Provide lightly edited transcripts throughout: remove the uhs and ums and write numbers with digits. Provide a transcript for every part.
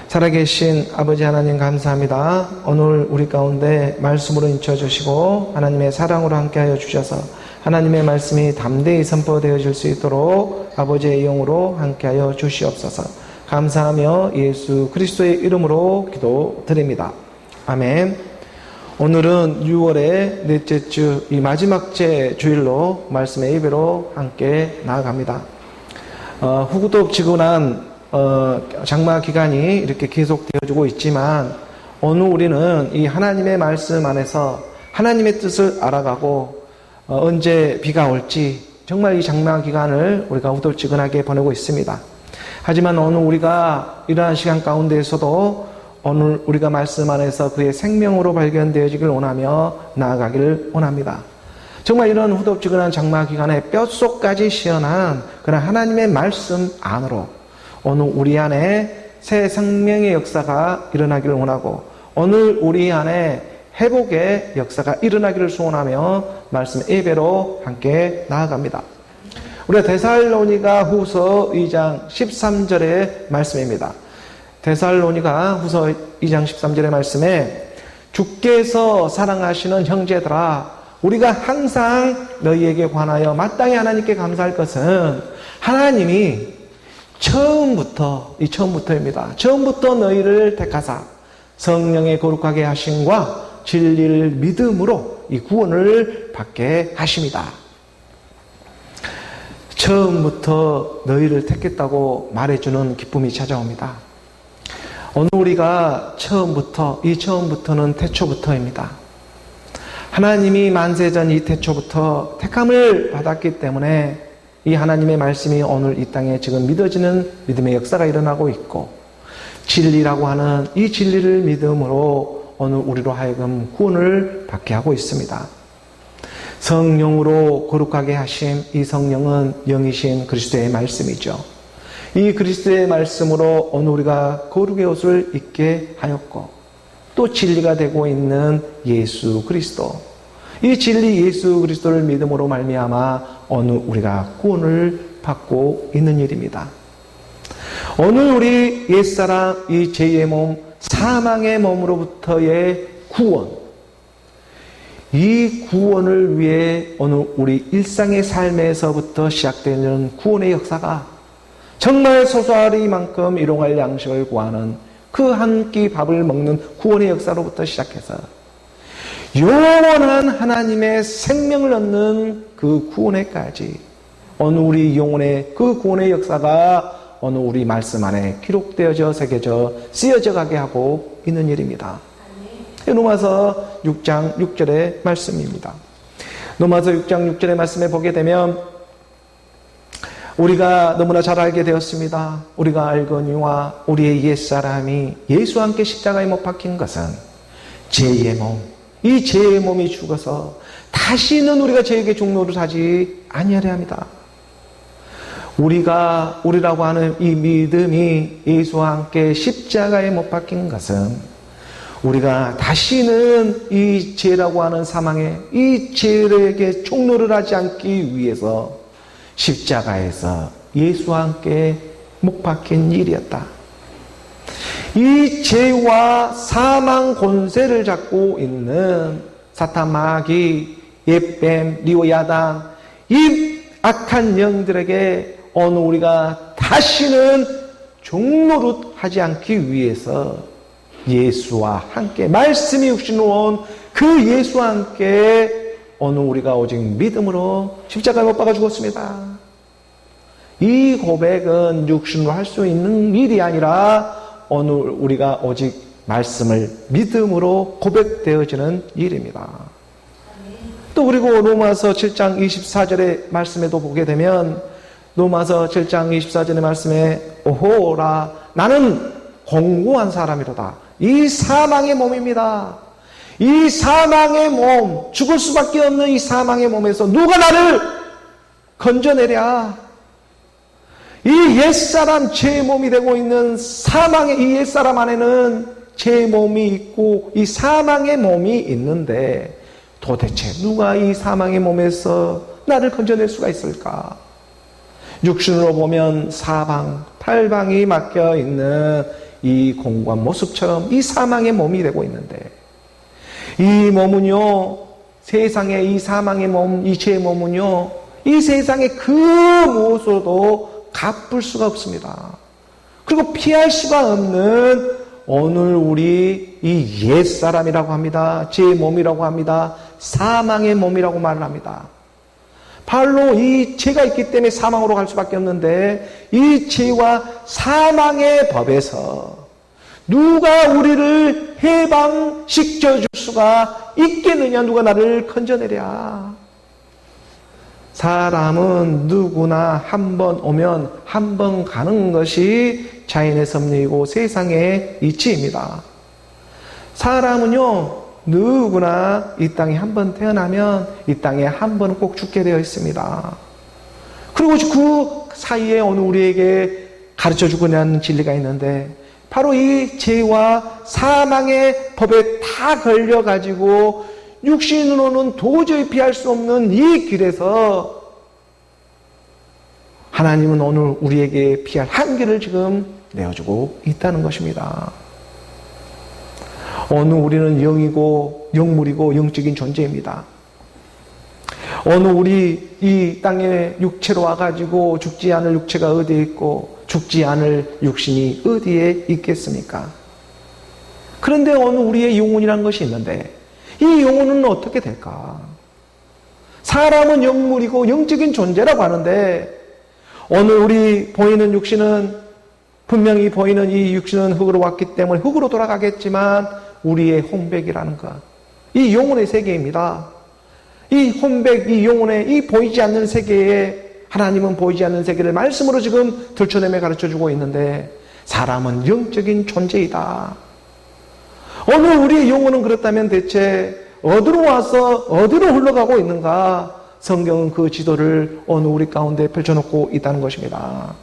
살아계신 아버지 하나님 감사합니다. 오늘 우리 가운데 말씀으로 인쳐주시고 하나님의 사랑으로 함께하여 주셔서 하나님의 말씀이 담대히 선포되어질 수 있도록 아버지의 영으로 함께하여 주시옵소서. 감사하며 예수 그리스도의 이름으로 기도드립니다. 아멘. 오늘은 6월의 넷째 주, 이 마지막 주일로 말씀의 예배로 함께 나아갑니다. 후구덕지근한 장마 기간이 이렇게 계속되어지고 있지만 오늘 우리는 이 하나님의 말씀 안에서 하나님의 뜻을 알아가고 언제 비가 올지 정말 이 장마 기간을 우리가 후덥지근하게 보내고 있습니다. 하지만 오늘 우리가 이러한 시간 가운데에서도 오늘 우리가 말씀 안에서 그의 생명으로 발견되어지길 원하며 나아가기를 원합니다. 정말 이런 후덥지근한 장마 기간에 뼛속까지 시원한 그런 하나님의 말씀 안으로 오늘 우리 안에 새 생명의 역사가 일어나기를 원하고 오늘 우리 안에 회복의 역사가 일어나기를 소원하며 말씀 예배로 함께 나아갑니다. 우리가 데살로니가 후서 2장 13절의 말씀입니다. 데살로니가 후서 2장 13절의 말씀에 주께서 사랑하시는 형제들아 우리가 항상 너희에게 관하여 마땅히 하나님께 감사할 것은 하나님이 처음부터입니다. 처음부터 너희를 택하사 성령의 거룩하게 하심과 진리를 믿음으로 이 구원을 받게 하심이다. 처음부터 너희를 택했다고 말해주는 기쁨이 찾아옵니다. 오늘 우리가 처음부터는 태초부터입니다. 하나님이 만세전 이 태초부터 택함을 받았기 때문에 이 하나님의 말씀이 오늘 이 땅에 지금 믿어지는 믿음의 역사가 일어나고 있고 진리라고 하는 이 진리를 믿음으로 오늘 우리로 하여금 구원을 받게 하고 있습니다. 성령으로 거룩하게 하심 이 성령은 영이신 그리스도의 말씀이죠. 이 그리스도의 말씀으로 오늘 우리가 거룩의 옷을 입게 하였고 또 진리가 되고 있는 예수 그리스도 이 진리 예수 그리스도를 믿음으로 말미암아 오늘 우리가 구원을 받고 있는 일입니다. 오늘 우리 옛사람 이 죄의 몸 사망의 몸으로부터의 구원 이 구원을 위해 오늘 우리 일상의 삶에서부터 시작되는 구원의 역사가 정말 소소하리만큼 일용할 양식을 구하는 그 한 끼 밥을 먹는 구원의 역사로부터 시작해서 영원한 하나님의 생명을 얻는 그 구원에까지 오늘 우리 영혼의 그 구원의 역사가 오늘 우리 말씀 안에 기록되어져 새겨져 쓰여져 가게 하고 있는 일입니다. 로마서 6장 6절의 말씀입니다. 로마서 6장 6절의 말씀에 보게 되면 우리가 너무나 잘 알게 되었습니다. 우리가 알거니와 우리의 옛사람이 예수와 함께 십자가에 못 박힌 것은 죄의 몸, 이 죄의 몸이 죽어서 다시는 우리가 죄에게 종노를 하지 아니하려 합니다. 우리라고 하는 이 믿음이 예수와 함께 십자가에 못 박힌 것은 우리가 다시는 이 죄라고 하는 사망에 이 죄에게 종노를 하지 않기 위해서 십자가에서 예수와 함께 못 박힌 일이었다. 이 죄와 사망 권세를 잡고 있는 사탄 마귀, 옛뱀, 리오야단 이 악한 영들에게 오늘 우리가 다시는 종노릇 하지 않기 위해서 예수와 함께 말씀이 육신으로 온 그 예수와 함께 오늘 우리가 오직 믿음으로 십자가에 못 박아 죽었습니다. 이 고백은 육신으로 할 수 있는 일이 아니라 오늘 우리가 오직 말씀을 믿음으로 고백되어지는 일입니다. 또 그리고 로마서 7장 24절의 말씀에도 보게 되면 로마서 7장 24절의 말씀에 오호라 나는 공고한 사람이로다. 이 사망의 몸입니다. 이 사망의 몸, 죽을 수밖에 없는 이 사망의 몸에서 누가 나를 건져내랴. 이 옛사람 죄의 몸이 되고 있는 사망의 이 옛사람 안에는 죄의 몸이 있고 이 사망의 몸이 있는데 도대체 누가 이 사망의 몸에서 나를 건져낼 수가 있을까? 육신으로 보면 사방, 팔방이 막혀 있는 이 공고한 모습처럼 이 사망의 몸이 되고 있는데, 이 몸은요, 세상의 이 사망의 몸, 이 죄의 몸은요, 이 세상의 그 무엇으로도 갚을 수가 없습니다. 그리고 피할 수가 없는 오늘 우리 이 옛사람이라고 합니다. 죄의 몸이라고 합니다. 사망의 몸이라고 말을 합니다. 바로 이 죄가 있기 때문에 사망으로 갈 수밖에 없는데, 이 죄와 사망의 법에서 누가 우리를 해방시켜 줄 수가 있겠느냐? 누가 나를 건져내랴? 사람은 누구나 한 번 오면 한 번 가는 것이 자연의 섭리이고 세상의 이치입니다. 사람은요, 누구나 이 땅에 한 번 태어나면 이 땅에 한 번은 꼭 죽게 되어 있습니다. 그리고 그 사이에 오늘 우리에게 가르쳐 주고자 하는 진리가 있는데, 바로 이 죄와 사망의 법에 다 걸려가지고 육신으로는 도저히 피할 수 없는 이 길에서 하나님은 오늘 우리에게 피할 한계를 지금 내어주고 있다는 것입니다. 오늘 우리는 영이고 영물이고 영적인 존재입니다. 오늘 우리 이 땅에 육체로 와가지고 죽지 않을 육체가 어디에 있고 죽지 않을 육신이 어디에 있겠습니까? 그런데 오늘 우리의 영혼이라는 것이 있는데, 이 영혼은 어떻게 될까? 사람은 영물이고 영적인 존재라고 하는데, 오늘 우리 보이는 육신은, 분명히 보이는 이 육신은 흙으로 왔기 때문에 흙으로 돌아가겠지만, 우리의 혼백이라는 것, 이 영혼의 세계입니다. 이 혼백, 이 영혼의 이 보이지 않는 세계에 하나님은 보이지 않는 세계를 말씀으로 지금 들춰내며 가르쳐주고 있는데, 사람은 영적인 존재이다. 오늘 우리의 영혼은 그렇다면 대체 어디로 와서 어디로 흘러가고 있는가? 성경은 그 지도를 오늘 우리 가운데 펼쳐놓고 있다는 것입니다.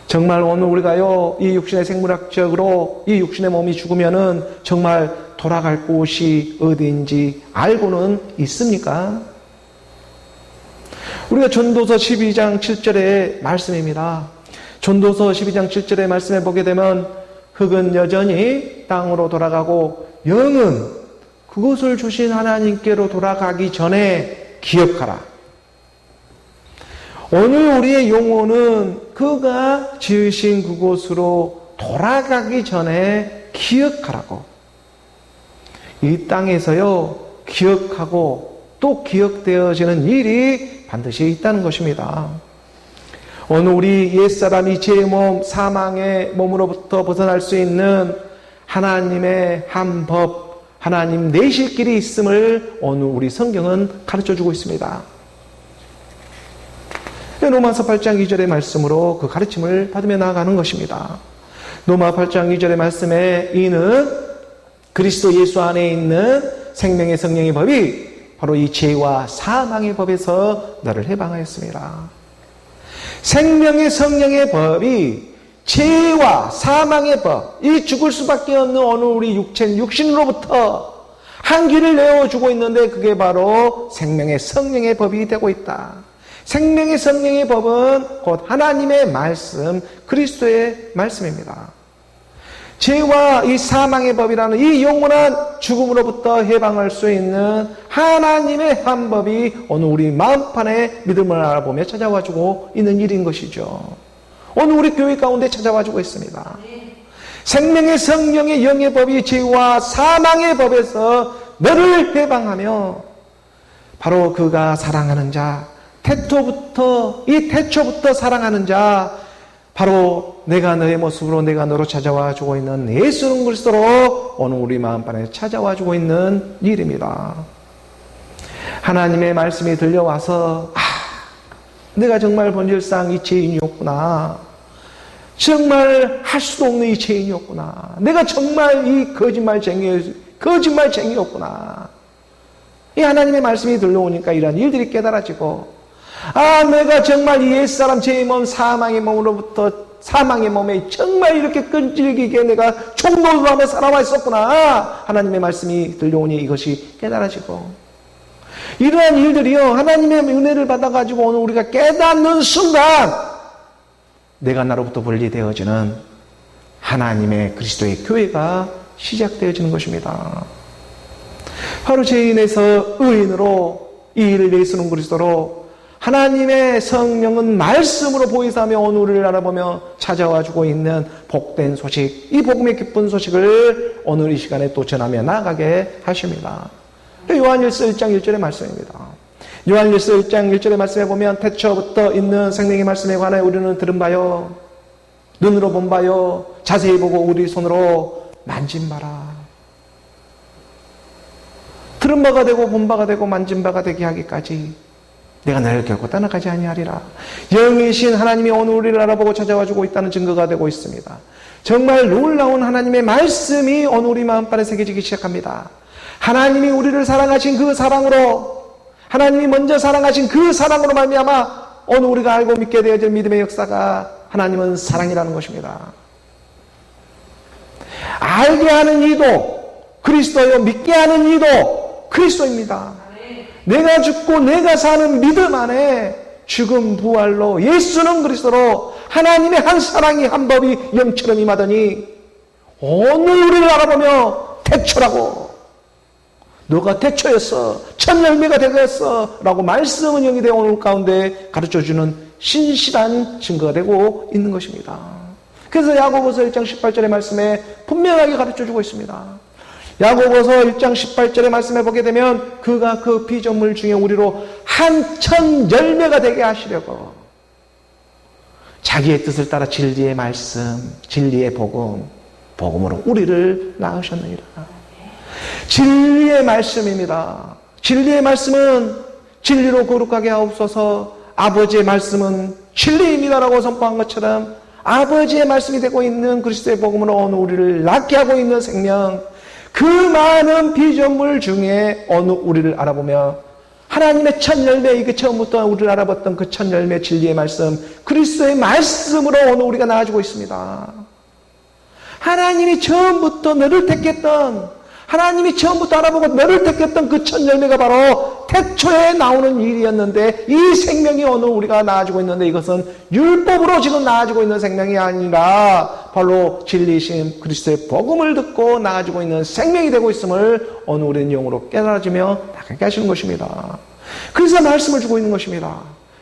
정말 오늘 우리가요, 이 육신의 생물학적으로 이 육신의 몸이 죽으면은 정말 돌아갈 곳이 어디인지 알고는 있습니까? 우리가 전도서 12장 7절의 말씀입니다. 전도서 12장 7절의 말씀에 보게 되면, 흙은 여전히 땅으로 돌아가고 영은 그것을 주신 하나님께로 돌아가기 전에 기억하라. 오늘 우리의 영혼은 그가 지으신 그곳으로 돌아가기 전에 기억하라고. 이 땅에서요, 기억하고 또 기억되어지는 일이 반드시 있다는 것입니다. 오늘 우리 옛사람이 죄의 몸, 사망의 몸으로부터 벗어날 수 있는 하나님의 한 법, 하나님 내실 길이 있음을 오늘 우리 성경은 가르쳐주고 있습니다. 로마서 8장 2절의 말씀으로 그 가르침을 받으며 나아가는 것입니다. 로마 8장 2절의 말씀에, 이는 그리스도 예수 안에 있는 생명의 성령의 법이 바로 이 죄와 사망의 법에서 너를 해방하였습니다. 생명의 성령의 법이 죄와 사망의 법, 이 죽을 수밖에 없는 오늘 우리 육신으로부터 한 길을 내어주고 있는데, 그게 바로 생명의 성령의 법이 되고 있다. 생명의 성령의 법은 곧 하나님의 말씀, 그리스도의 말씀입니다. 죄와 이 사망의 법이라는 이 영원한 죽음으로부터 해방할 수 있는 하나님의 한 법이 오늘 우리 마음판에 믿음을 알아보며 찾아와주고 있는 일인 것이죠. 오늘 우리 교회 가운데 찾아와주고 있습니다. 생명의 성령의 영의 법이 죄와 사망의 법에서 너를 해방하며, 바로 그가 사랑하는 자, 태초부터 사랑하는 자, 바로 내가 너의 모습으로 내가 너로 찾아와 주고 있는 예수 그리스도로 오늘 우리 마음판에 찾아와 주고 있는 일입니다. 하나님의 말씀이 들려와서, 내가 정말 본질상 이 죄인이었구나. 정말 할 수도 없는 이 죄인이었구나. 내가 정말 이 거짓말쟁이였구나. 이 하나님의 말씀이 들려오니까 이런 일들이 깨달아지고, 내가 정말 이 옛사람 죄의 몸, 사망의 몸으로부터 사망의 몸에 정말 이렇게 끈질기게 내가 총노하며 살아와 있었구나. 하나님의 말씀이 들려오니 이것이 깨달아지고, 이러한 일들이요, 하나님의 은혜를 받아가지고 오늘 우리가 깨닫는 순간 내가 나로부터 분리되어지는 하나님의 그리스도의 교회가 시작되어지는 것입니다. 바로 죄인에서 의인으로 이 일을 예수는 그리스도로 하나님의 성령은 말씀으로 보이사며 오늘 우리를 알아보며 찾아와주고 있는 복된 소식, 이 복음의 기쁜 소식을 오늘 이 시간에 또 전하며 나아가게 하십니다. 요한일서 1장 1절의 말씀입니다. 요한일서 1장 1절의 말씀에 보면 태초부터 있는 생명의 말씀에 관해 우리는 들은 바요, 눈으로 본 바요, 자세히 보고 우리 손으로 만진 바라. 들은 바가 되고 본 바가 되고 만진 바가 되게 하기까지 내가 너를 결코 떠나가지 아니하리라. 영이신 하나님이 오늘 우리를 알아보고 찾아와주고 있다는 증거가 되고 있습니다. 정말 놀라운 하나님의 말씀이 오늘 우리 마음판에 새겨지기 시작합니다. 하나님이 우리를 사랑하신 그 사랑으로, 하나님이 먼저 사랑하신 그 사랑으로 말미암아 오늘 우리가 알고 믿게 되어질 믿음의 역사가 하나님은 사랑이라는 것입니다. 알게 하는 이도 그리스도요, 믿게 하는 이도 그리스도입니다. 내가 죽고 내가 사는 믿음 안에 죽음 부활로 예수는 그리스도로 하나님의 한 사랑이 한 법이 영처럼 임하더니 오늘 우리를 알아보며 태초라고, 너가 태초였어, 첫 열매가 되었어 라고 말씀은 영이 되어 오늘 가운데 가르쳐주는 신실한 증거가 되고 있는 것입니다. 그래서 야고보서 1장 18절의 말씀에 분명하게 가르쳐주고 있습니다. 야고보서 1장 18절의 말씀에 보게 되면 그가 그 피조물 중에 우리로 한 천 열매가 되게 하시려고 자기의 뜻을 따라 진리의 말씀, 진리의 복음, 복음으로 우리를 낳으셨느니라. 진리의 말씀입니다. 진리의 말씀은 진리로 거룩하게 하옵소서, 아버지의 말씀은 진리입니다라고 선포한 것처럼 아버지의 말씀이 되고 있는 그리스도의 복음으로 오늘 우리를 낫게 하고 있는 생명, 그 많은 피조물 중에 어느 우리를 알아보며 하나님의 첫 열매, 이게 처음부터 우리를 알아봤던 그 첫 열매 진리의 말씀, 그리스도의 말씀으로 오늘 우리가 나아지고 있습니다. 하나님이 처음부터 너를 택했던, 하나님이 처음부터 알아보고 너를 택했던 그 첫 열매가 바로 태초에 나오는 일이었는데, 이 생명이 오늘 우리가 나아지고 있는데 이것은 율법으로 지금 나아지고 있는 생명이 아니라 바로 진리이신 그리스도의 복음을 듣고 나아지고 있는 생명이 되고 있음을 오늘 우리는 영으로 깨달아지며 나가게 하시는 것입니다. 그래서 말씀을 주고 있는 것입니다.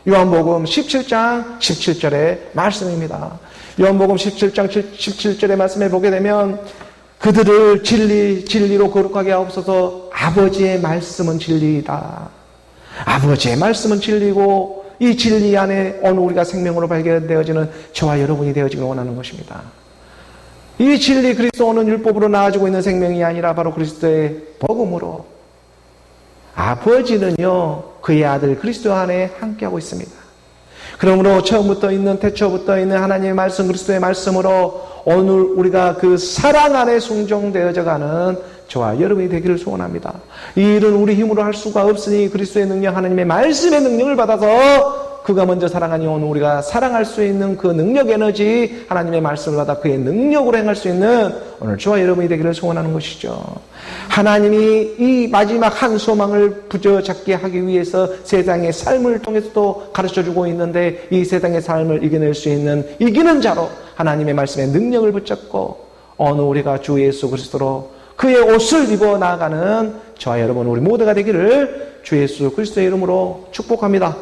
요한복음 17장 17절의 말씀입니다. 요한복음 17장 17절의 말씀에 보게 되면 그들을 진리로 거룩하게 하옵소서, 아버지의 말씀은 진리이다. 아버지의 말씀은 진리고 이 진리 안에 오늘 우리가 생명으로 발견되어지는 저와 여러분이 되어지길 원하는 것입니다. 이 진리 그리스도는 율법으로 나아지고 있는 생명이 아니라 바로 그리스도의 복음으로 아버지는요 그의 아들 그리스도 안에 함께하고 있습니다. 그러므로 처음부터 있는 태초부터 있는 하나님의 말씀 그리스도의 말씀으로 오늘 우리가 그 사랑 안에 순종되어져가는 저와 여러분이 되기를 소원합니다. 이 일은 우리 힘으로 할 수가 없으니 그리스도의 능력, 하나님의 말씀의 능력을 받아서 그가 먼저 사랑하니 오늘 우리가 사랑할 수 있는 그 능력 에너지, 하나님의 말씀을 받아 그의 능력으로 행할 수 있는 오늘 저와 여러분이 되기를 소원하는 것이죠. 하나님이 이 마지막 한 소망을 부여잡게 하기 위해서 세상의 삶을 통해서도 가르쳐주고 있는데, 이 세상의 삶을 이겨낼 수 있는 이기는 자로 하나님의 말씀의 능력을 붙잡고 오늘 우리가 주 예수 그리스도로 그의 옷을 입어 나아가는 저와 여러분 우리 모두가 되기를 주 예수 그리스도의 이름으로 축복합니다.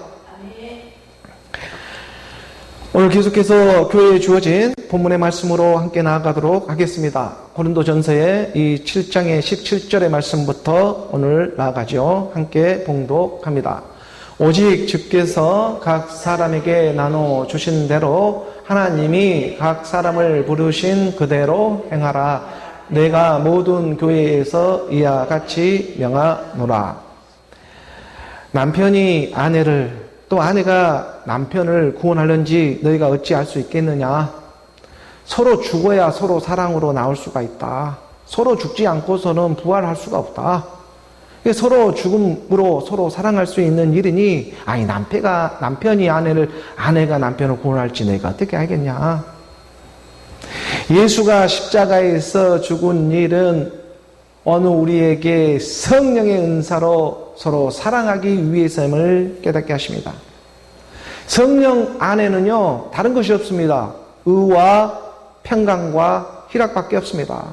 오늘 계속해서 교회에 주어진 본문의 말씀으로 함께 나아가도록 하겠습니다. 고린도전서의 이 7장의 17절의 말씀부터 오늘 나아가죠. 함께 봉독합니다. 오직 주께서 각 사람에게 나눠 주신 대로 하나님이 각 사람을 부르신 그대로 행하라. 내가 모든 교회에서 이와 같이 명하노라. 남편이 아내를, 또 아내가 남편을 구원하려는지 너희가 어찌 알 수 있겠느냐? 서로 죽어야 서로 사랑으로 나올 수가 있다. 서로 죽지 않고서는 부활할 수가 없다. 서로 죽음으로 서로 사랑할 수 있는 일이니, 아니 남편이 아내를, 아내가 남편을 구원할지 너희가 어떻게 알겠냐? 예수가 십자가에서 죽은 일은 어느 우리에게 성령의 은사로 서로 사랑하기 위해서임을 깨닫게 하십니다. 성령 안에는요, 다른 것이 없습니다. 의와 평강과 희락밖에 없습니다.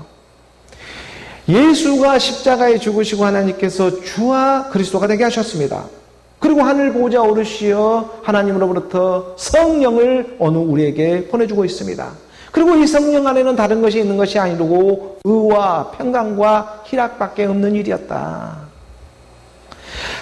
예수가 십자가에 죽으시고 하나님께서 주와 그리스도가 되게 하셨습니다. 그리고 하늘 보좌 오르시어 하나님으로부터 성령을 어느 우리에게 보내주고 있습니다. 그리고 이 성령 안에는 다른 것이 있는 것이 아니고 의와 평강과 희락밖에 없는 일이었다.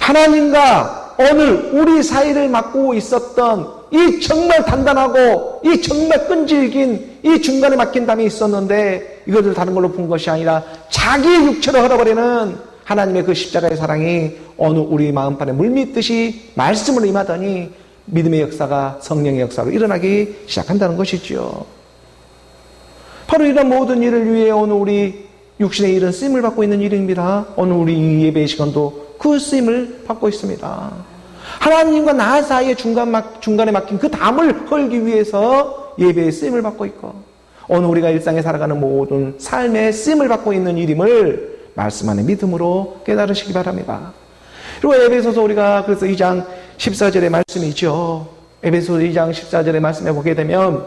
하나님과 오늘 우리 사이를 맡고 있었던 이 정말 단단하고 이 정말 끈질긴 이 중간에 막힌 담이 있었는데 이것을 다른 걸로 본 것이 아니라 자기의 육체로 흘러버리는 하나님의 그 십자가의 사랑이 어느 우리 마음판에 물밀듯이 말씀으로 임하더니 믿음의 역사가 성령의 역사로 일어나기 시작한다는 것이지요. 바로 이런 모든 일을 위해 오늘 우리 육신의 일은 쓰임을 받고 있는 일입니다. 오늘 우리 예배의 시간도 그 쓰임을 받고 있습니다. 하나님과 나 사이의 중간에 막힌 그 담을 헐기 위해서 예배의 쓰임을 받고 있고 오늘 우리가 일상에 살아가는 모든 삶의 쓰임을 받고 있는 일임을 말씀 안에 믿음으로 깨달으시기 바랍니다. 그리고 에베소서 우리가 그래서 2장 14절의 말씀이죠. 에베소서 2장 14절의 말씀에 보게 되면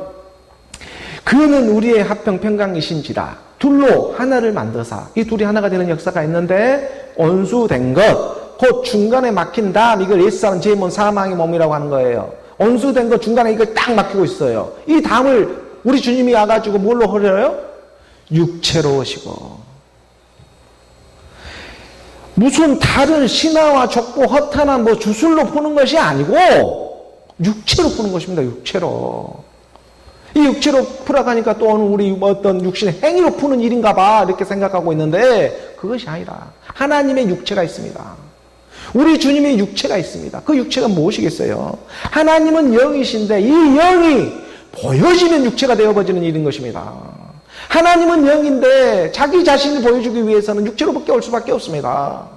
그는 우리의 합평 평강이신지라 둘로 하나를 만드사 이 둘이 하나가 되는 역사가 있는데 온수된 것 곧 중간에 막힌 담 이걸 옛사람 제몸 사망의 몸이라고 하는 거예요. 온수된 것 중간에 이걸 딱 막히고 있어요. 이 담을 우리 주님이 와가지고 뭘로 흘려요? 육체로 오시고 무슨 다른 신화와 족보 허탄한 뭐 주술로 푸는 것이 아니고 육체로 푸는 것입니다. 육체로. 이 육체로 풀어가니까 또 우리 어떤 육신의 행위로 푸는 일인가 봐 이렇게 생각하고 있는데 그것이 아니라 하나님의 육체가 있습니다. 우리 주님의 육체가 있습니다. 그 육체가 무엇이겠어요? 하나님은 영이신데 이 영이 보여지면 육체가 되어버리는 일인 것입니다. 하나님은 영인데 자기 자신을 보여주기 위해서는 육체로밖에 올 수밖에 없습니다.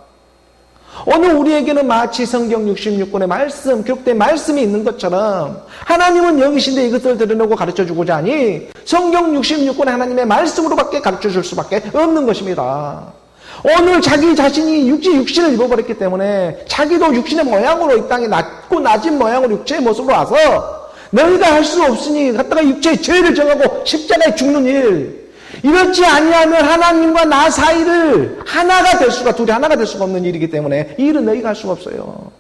오늘 우리에게는 마치 성경 66권의 말씀, 기록된 말씀이 있는 것처럼 하나님은 영이신데 이것을 드러내고 가르쳐주고자 하니 성경 66권의 하나님의 말씀으로밖에 가르쳐줄 수밖에 없는 것입니다. 오늘 자기 자신이 육신을 입어버렸기 때문에 자기도 육신의 모양으로 이 땅에 낮고 낮은 모양으로 육체의 모습으로 와서 너희가 할 수 없으니 갖다가 육체의 죄를 정하고 십자가에 죽는 일 이렇지 아니하면 하나님과 나 사이를 하나가 될 수가 둘이 하나가 될 수가 없는 일이기 때문에 이 일은 너희가 할 수가 없어요.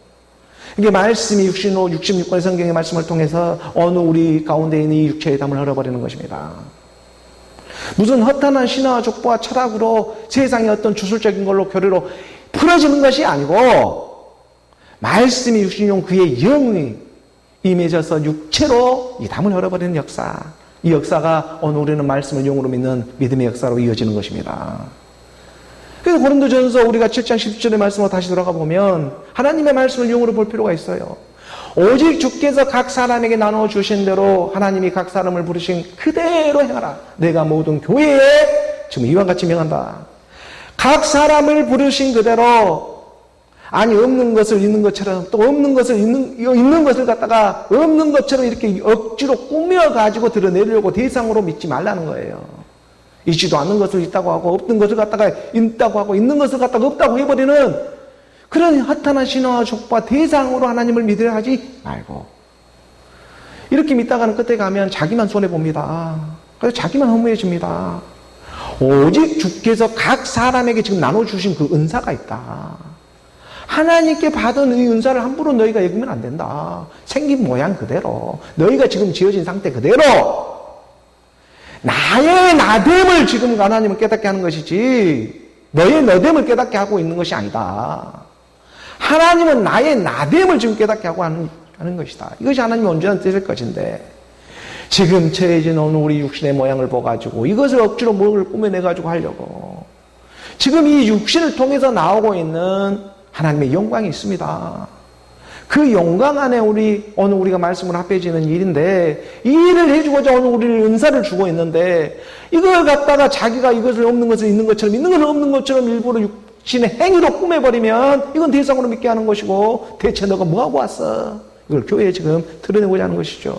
이게 말씀이 66권의 성경의 말씀을 통해서 어느 우리 가운데 있는 이 육체의 담을 흘러버리는 것입니다. 무슨 허탄한 신화와 족보와 철학으로 세상의 어떤 주술적인 걸로 교리로 풀어지는 것이 아니고 말씀이 육신용 그의 영이 임해져서 육체로 이 담을 흘러버리는 역사 이 역사가 오늘 우리는 말씀을 영으로 믿는 믿음의 역사로 이어지는 것입니다. 그래서 고린도전서 우리가 7장 10절의 말씀으로 다시 돌아가 보면 하나님의 말씀을 영으로 볼 필요가 있어요. 오직 주께서 각 사람에게 나눠 주신 대로 하나님이 각 사람을 부르신 그대로 행하라. 내가 모든 교회에 지금 이와 같이 명한다. 각 사람을 부르신 그대로 아니 없는 것을 있는 것처럼 또 없는 것을 있는 것을 갖다가 없는 것처럼 이렇게 억지로 꾸며가지고 드러내려고 대상으로 믿지 말라는 거예요. 있지도 않는 것을 있다고 하고 없는 것을 갖다가 있다고 하고 있는 것을 갖다가 없다고 해버리는 그런 허탄한 신화와 족보와 대상으로 하나님을 믿으려 하지 말고 이렇게 믿다가는 끝에 가면 자기만 손해봅니다. 그래서 자기만 허무해집니다. 오직 주께서 각 사람에게 지금 나눠주신 그 은사가 있다. 하나님께 받은 이 은사를 함부로 너희가 여기면 안 된다. 생긴 모양 그대로 너희가 지금 지어진 상태 그대로 나의 나됨을 지금 하나님은 깨닫게 하는 것이지 너의 너됨을 깨닫게 하고 있는 것이 아니다. 하나님은 나의 나됨을 지금 깨닫게 하고 하는 것이다. 이것이 하나님의 온전한 뜻일 것인데 지금 처해진 오늘 우리 육신의 모양을 보가지고 이것을 억지로 뭘 꾸며내가지고 하려고 지금 이 육신을 통해서 나오고 있는 하나님의 영광이 있습니다. 그 영광 안에 오늘 우리가 말씀으로 합해지는 일인데 이 일을 해주고자 오늘 우리를 은사를 주고 있는데 이걸 갖다가 자기가 이것을 없는 것을 있는 것처럼 있는 것을 없는 것처럼 일부러 육신의 행위로 꾸며버리면 이건 대상으로 믿게 하는 것이고 대체 너가 뭐하고 왔어? 이걸 교회에 지금 드러내고자 하는 것이죠.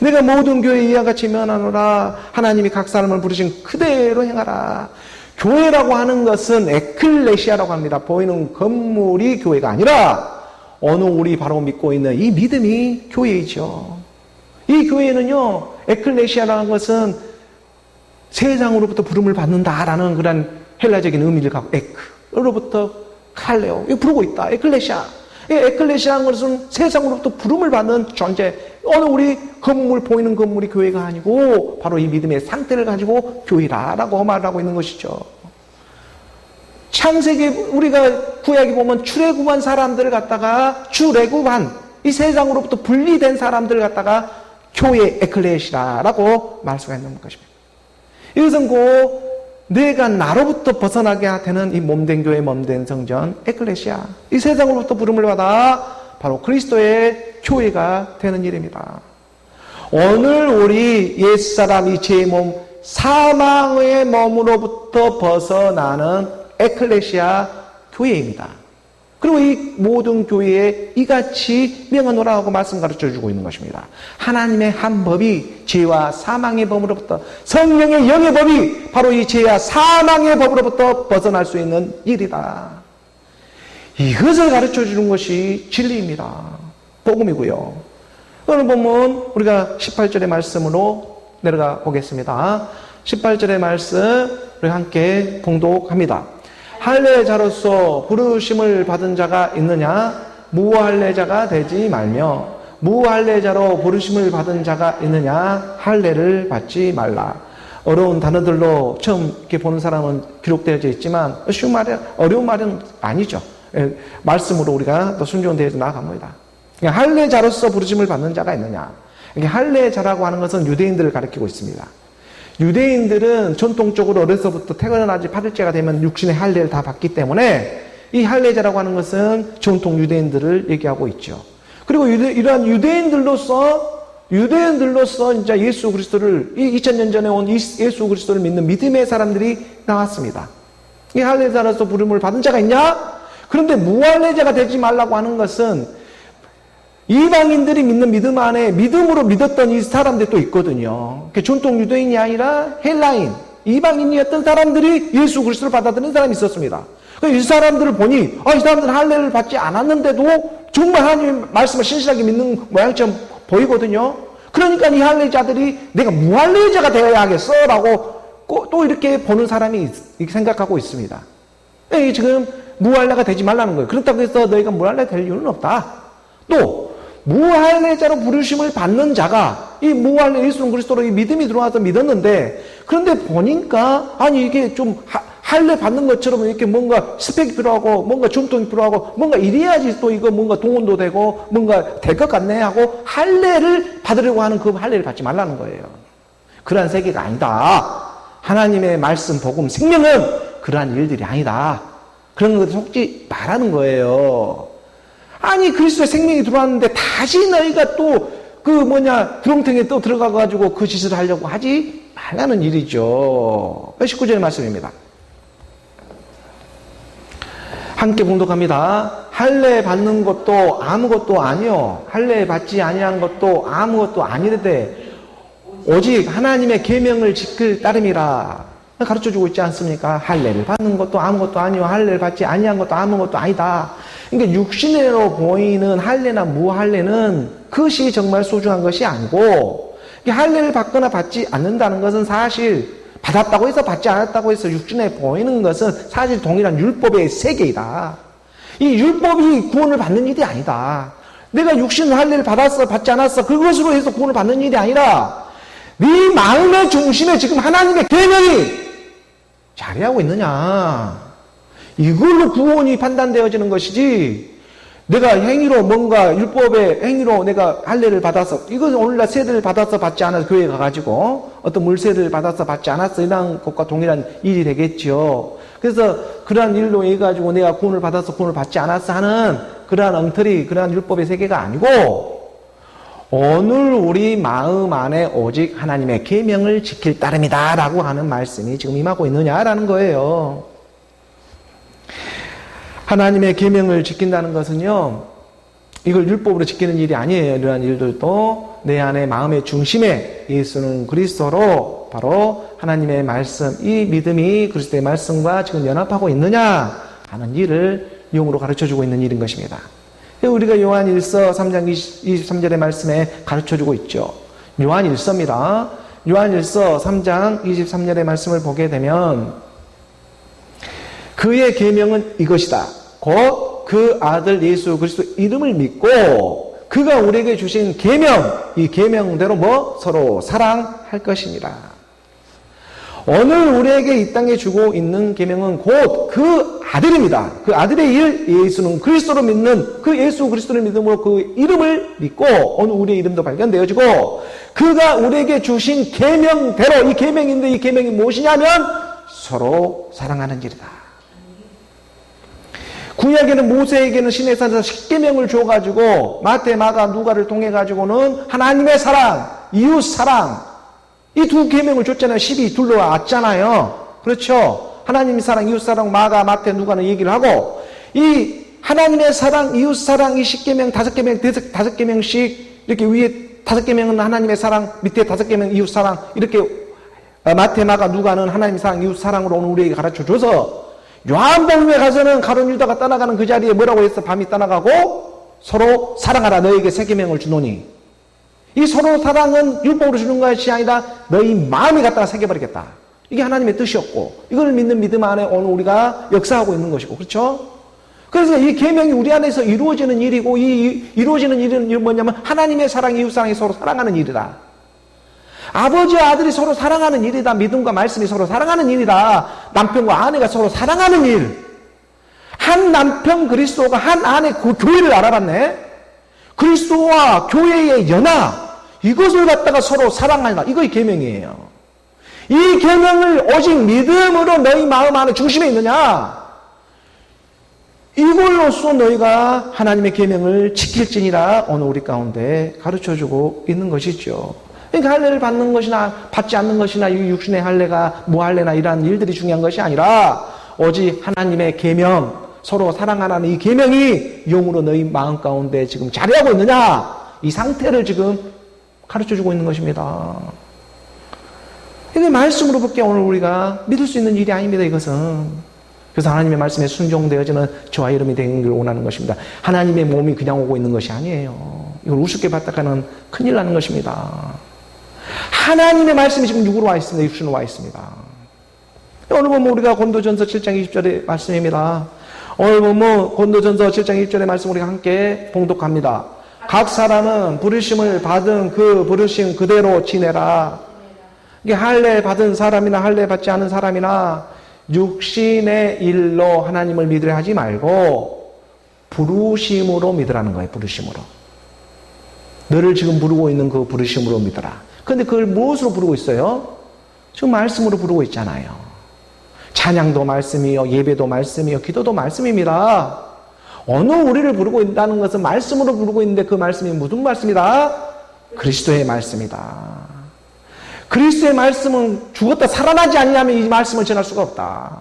내가 모든 교회에 이와 같이 면하노라 하나님이 각 사람을 부르신 그대로 행하라. 교회라고 하는 것은 에클레시아라고 합니다. 보이는 건물이 교회가 아니라 어느 우리 바로 믿고 있는 이 믿음이 교회이죠. 이 교회는요, 에클레시아라는 것은 세상으로부터 부름을 받는다라는 그런 헬라적인 의미를 갖고 에크로부터 칼레오, 이거 부르고 있다. 에클레시아. 이 에클레시아라는 것은 세상으로부터 부름을 받는 존재. 어느 우리 건물, 보이는 건물이 교회가 아니고 바로 이 믿음의 상태를 가지고 교회라라고 말하고 있는 것이죠. 창세기 우리가 구약에 보면 출애굽한 사람들을 갖다가 이 세상으로부터 분리된 사람들을 갖다가 교회 에클레시아라고 말 수가 있는 것입니다. 이것은 내가 나로부터 벗어나게 되는 이 몸된 교회, 몸된 성전 에클레시아, 이 세상으로부터 부름을 받아 바로 그리스도의 교회가 되는 일입니다. 오늘 우리 옛사람 이 제 몸 사망의 몸으로부터 벗어나는 에클레시아 교회입니다. 그리고 이 모든 교회에 이같이 명하노라 하고 말씀 가르쳐주고 있는 것입니다. 하나님의 한 법이 죄와 사망의 법으로부터, 성령의 영의 법이 바로 이 죄와 사망의 법으로부터 벗어날 수 있는 일이다. 이것을 가르쳐주는 것이 진리입니다. 복음이고요. 오늘 보면 우리가 18절의 말씀으로 내려가 보겠습니다. 18절의 말씀 우리 함께 봉독합니다. 할례자로서 부르심을 받은 자가 있느냐? 무할례자가 되지 말며, 무할례자로 부르심을 받은 자가 있느냐? 할례를 받지 말라. 어려운 단어들로 처음 이렇게 보는 사람은 기록되어져 있지만 쉬운 말이, 어려운 말은 아니죠. 말씀으로 우리가 또 순종되어서 나아갑니다. 할례자로서 부르심을 받는 자가 있느냐? 할례자라고 하는 것은 유대인들을 가리키고 있습니다. 유대인들은 전통적으로 어려서부터 태어나지 8일째가 되면 육신의 할례를 다 받기 때문에 이 할례자라고 하는 것은 전통 유대인들을 얘기하고 있죠. 그리고 이러한 유대인들로서 이제 예수 그리스도를, 이 2000년 전에 온 예수 그리스도를 믿는 믿음의 사람들이 나왔습니다. 이 할례자로서 부름을 받은 자가 있냐? 그런데 무할례자가 되지 말라고 하는 것은 이방인들이 믿는 믿음 안에 믿음으로 믿었던 이 사람들이 또 있거든요. 전통 유대인이 아니라 헬라인, 이방인이었던 사람들이 예수 그리스도를 받아들이는 사람이 있었습니다. 이 사람들을 보니 이 사람들은 할례를 받지 않았는데도 정말 하나님의 말씀을 신실하게 믿는 모양처럼 보이거든요. 그러니까 이 할례자들이 내가 무할례자가 되어야겠어 라고 또 이렇게 보는 사람이 생각하고 있습니다. 지금 무할례가 되지 말라는 거예요. 그렇다고 해서 너희가 무할례 될 이유는 없다. 또 무할례자로 부르심을 받는 자가, 이 무할례 예수 그리스도로 이 믿음이 들어와서 믿었는데, 그런데 보니까 아니 이게 좀 할례 받는 것처럼 이렇게 뭔가 스펙이 필요하고 뭔가 전통이 필요하고 뭔가 이래야지 또 이거 뭔가 동원도 되고 뭔가 될 것 같네 하고 할례를 받으려고 하는 그 할례를 받지 말라는 거예요. 그러한 세계가 아니다. 하나님의 말씀, 복음, 생명은 그러한 일들이 아니다. 그런 것을 속지 말라는 거예요. 아니 그리스도의 생명이 들어왔는데 다시 너희가 또 구렁텅이에 또 들어가가지고 그 짓을 하려고 하지 말라는 일이죠. 19절의 말씀입니다. 함께 봉독합니다. 할례 받는 것도 아무것도 아니요, 할례 받지 아니한 것도 아무것도 아니되 오직 하나님의 계명을 지킬 따름이라 가르쳐주고 있지 않습니까? 할례를 받는 것도 아무것도 아니요, 할례를 받지 아니한 것도 아무것도 아니다. 그러니까 육신으로 보이는 할례나 무할례는 그것이 정말 소중한 것이 아니고, 할례를 받거나 받지 않는다는 것은 사실 받았다고 해서 받지 않았다고 해서 육신에 보이는 것은 사실 동일한 율법의 세계이다. 이 율법이 구원을 받는 일이 아니다. 내가 육신 할례를 받았어 받지 않았어 그것으로 해서 구원을 받는 일이 아니라 네 마음의 중심에 지금 하나님의 계명이 자리하고 있느냐, 이걸로 구원이 판단되어지는 것이지, 내가 행위로 뭔가 율법의 행위로 내가 할례를 받아서, 이건 오늘날 세례를 받아서 받지 않아서 교회에 가가지고 어떤 물세례를 받아서 받지 않았어 이런 것과 동일한 일이 되겠죠. 그래서 그러한 일로 해가지고 내가 구원을 받아서 구원을 받지 않았어 하는 그러한 엉터리, 그러한 율법의 세계가 아니고, 오늘 우리 마음 안에 오직 하나님의 계명을 지킬 따름이다 라고 하는 말씀이 지금 임하고 있느냐라는 거예요. 하나님의 계명을 지킨다는 것은요, 이걸 율법으로 지키는 일이 아니에요. 이러한 일들도 내 안에 마음의 중심에 예수는 그리스도로 바로 하나님의 말씀, 이 믿음이 그리스도의 말씀과 지금 연합하고 있느냐 하는 일을 영으로 가르쳐주고 있는 일인 것입니다. 우리가 요한일서 3장 23절의 말씀에 가르쳐주고 있죠. 요한일서입니다. 요한일서 3장 23절의 말씀을 보게 되면 그의 계명은 이것이다. 곧 그 아들 예수 그리스도 이름을 믿고 그가 우리에게 주신 계명, 이 계명대로 서로 사랑할 것입니다. 오늘 우리에게 이 땅에 주고 있는 계명은 곧 그 아들입니다. 그 아들의 일, 예수는 그리스도로 믿는 그 예수 그리스도를 믿음으로 그 이름을 믿고 오늘 우리의 이름도 발견되어지고 그가 우리에게 주신 계명대로 이 계명인데 이 계명이 무엇이냐면 서로 사랑하는 일이다. 구약에는 모세에게는 시내산에서 10계명을 줘가지고 마태, 마가, 누가를 통해가지고는 하나님의 사랑, 이웃 사랑 이 두 계명을 줬잖아요. 10이 둘로 왔잖아요. 그렇죠? 하나님의 사랑, 이웃 사랑, 마가, 마태, 누가는 얘기를 하고 이 하나님의 사랑, 이웃 사랑 이 10계명, 5계명, 5계명씩 이렇게 위에 5계명은 하나님의 사랑, 밑에 5계명 이웃 사랑 이렇게 마태, 마가, 누가는 하나님의 사랑, 이웃 사랑으로 오늘 우리에게 가르쳐줘서 요한복음에 가서는 가룟 유다가 떠나가는 그 자리에 뭐라고 했어? 밤이 떠나가고 서로 사랑하라 너에게 새 계명을 주노니 이 서로 사랑은 율법으로 주는 것이 아니라 너희 마음이 갖다가 새겨버리겠다. 이게 하나님의 뜻이었고 이걸 믿는 믿음 안에 오늘 우리가 역사하고 있는 것이고 그렇죠? 그래서 이 계명이 우리 안에서 이루어지는 일이고 이 이루어지는 일은 뭐냐면 하나님의 사랑, 이웃 사랑이 서로 사랑하는 일이다. 아버지와 아들이 서로 사랑하는 일이다. 믿음과 말씀이 서로 사랑하는 일이다. 남편과 아내가 서로 사랑하는 일. 한 남편 그리스도가 한 아내 그 교회를 알아봤네. 그리스도와 교회의 연합 이것을 갖다가 서로 사랑하라. 이거 계명이에요. 이 계명을 오직 믿음으로 너희 마음 안에 중심에 있느냐. 이걸로써 너희가 하나님의 계명을 지킬지니라 오늘 우리 가운데 가르쳐주고 있는 것이죠. 그러니까 할례를 받는 것이나 받지 않는 것이나 이 육신의 할례가 무할례나 이러한 일들이 중요한 것이 아니라 오직 하나님의 계명 서로 사랑하라는 이 계명이 영으로 너희 마음 가운데 지금 자리하고 있느냐 이 상태를 지금 가르쳐주고 있는 것입니다. 이게 말씀으로밖에 오늘 우리가 믿을 수 있는 일이 아닙니다. 이것은 그래서 하나님의 말씀에 순종되어지는 저와 이름이 되는 걸 원하는 것입니다. 하나님의 몸이 그냥 오고 있는 것이 아니에요. 이걸 우습게 받다가는 큰일 나는 것입니다. 하나님의 말씀이 지금 육으로 와 있습니다. 육신으로 와 있습니다. 오늘 보면 우리가 고린도전서 7장 20절의 말씀입니다. 오늘 보면 고린도전서 7장 20절의 말씀 우리가 함께 봉독합니다. 각 사람은 부르심을 받은 그 부르심 그대로 지내라. 이게 할례 받은 사람이나 할례 받지 않은 사람이나 육신의 일로 하나님을 믿으려 하지 말고 부르심으로 믿으라는 거예요. 부르심으로. 너를 지금 부르고 있는 그 부르심으로 믿어라. 그런데 그걸 무엇으로 부르고 있어요? 지금 말씀으로 부르고 있잖아요. 찬양도 말씀이요, 예배도 말씀이요, 기도도 말씀입니다. 오늘 우리를 부르고 있다는 것은 말씀으로 부르고 있는데 그 말씀이 무슨 말씀이다? 그리스도의 말씀이다. 그리스도의 말씀은 죽었다 살아나지 않으면 이 말씀을 전할 수가 없다.